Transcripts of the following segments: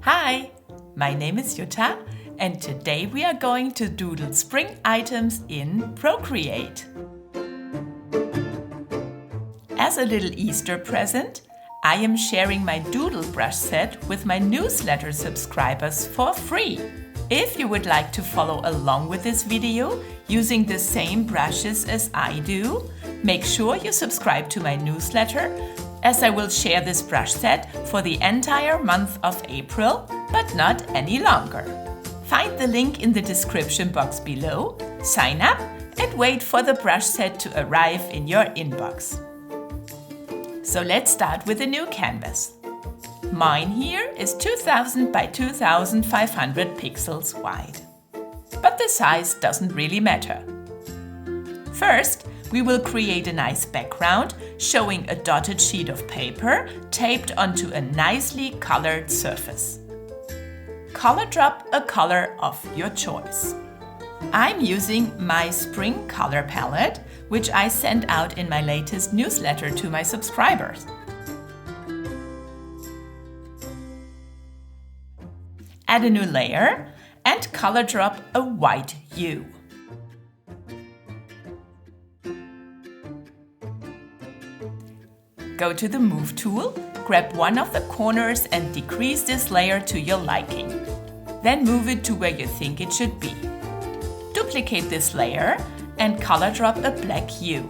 Hi, my name is Jutta and today we are going to doodle spring items in Procreate. As a little Easter present, I am sharing my doodle brush set with my newsletter subscribers for free. If you would like to follow along with this video using the same brushes as I do, make sure you subscribe to my newsletter, as I will share this brush set for the entire month of April, but not any longer. Find the link in the description box below, sign up and wait for the brush set to arrive in your inbox. So let's start with a new canvas. Mine here is 2000 by 2500 pixels wide. But the size doesn't really matter. First, we will create a nice background showing a dotted sheet of paper taped onto a nicely colored surface. Color drop a color of your choice. I'm using my spring color palette, which I sent out in my latest newsletter to my subscribers. Add a new layer and color drop a white hue. Go to the Move tool, grab one of the corners and decrease this layer to your liking. Then move it to where you think it should be. Duplicate this layer and color drop a black hue.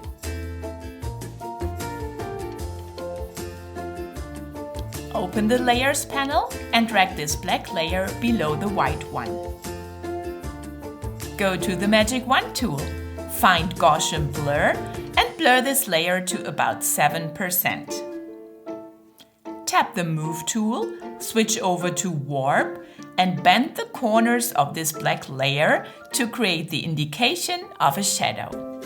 Open the Layers panel and drag this black layer below the white one. Go to the Magic Wand tool, find Gaussian Blur and blur this layer to about 7%. Tap the Move tool, switch over to Warp and bend the corners of this black layer to create the indication of a shadow.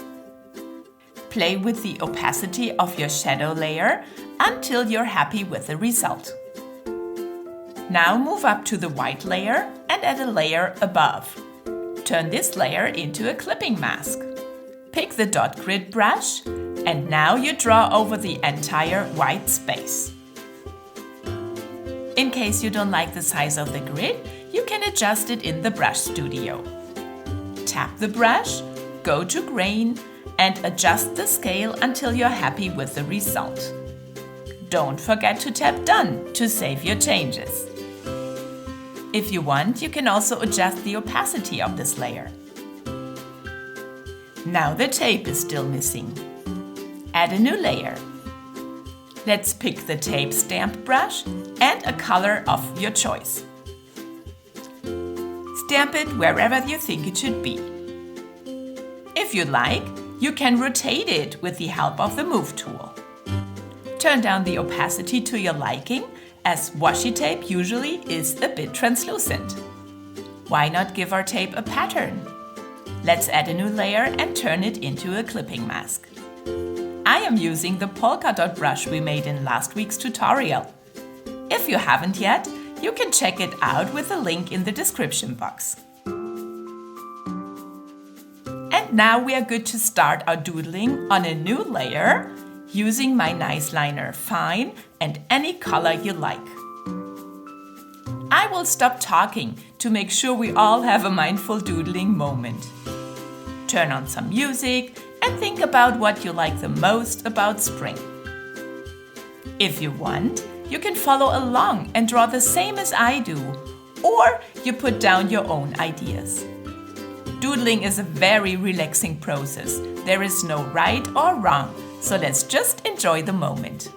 Play with the opacity of your shadow layer until you're happy with the result. Now move up to the white layer and add a layer above. Turn this layer into a clipping mask. Pick the dot grid brush and now you draw over the entire white space. In case you don't like the size of the grid, you can adjust it in the Brush Studio. Tap the brush, go to Grain and adjust the scale until you're happy with the result. Don't forget to tap Done to save your changes. If you want, you can also adjust the opacity of this layer. Now the tape is still missing. Add a new layer. Let's pick the tape stamp brush and a color of your choice. Stamp it wherever you think it should be. If you like, you can rotate it with the help of the Move tool. Turn down the opacity to your liking, as washi tape usually is a bit translucent. Why not give our tape a pattern? Let's add a new layer and turn it into a clipping mask. I am using the polka dot brush we made in last week's tutorial. If you haven't yet, you can check it out with the link in the description box. And now we are good to start our doodling on a new layer using my nice liner Fine and any color you like. I will stop talking to make sure we all have a mindful doodling moment. Turn on some music and think about what you like the most about spring. If you want, you can follow along and draw the same as I do, or you put down your own ideas. Doodling is a very relaxing process. There is no right or wrong, so let's just enjoy the moment.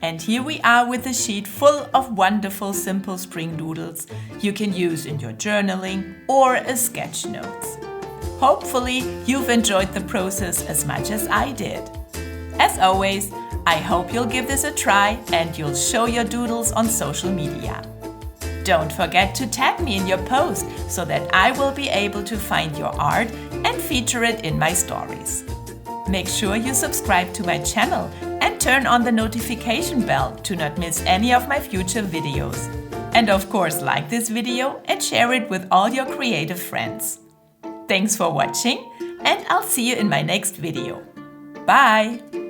And here we are with a sheet full of wonderful simple spring doodles you can use in your journaling or as sketch notes. Hopefully you've enjoyed the process as much as I did. As always, I hope you'll give this a try and you'll show your doodles on social media. Don't forget to tag me in your post so that I will be able to find your art and feature it in my stories. Make sure you subscribe to my channel and turn on the notification bell to not miss any of my future videos. And of course, like this video and share it with all your creative friends. Thanks for watching, and I'll see you in my next video. Bye!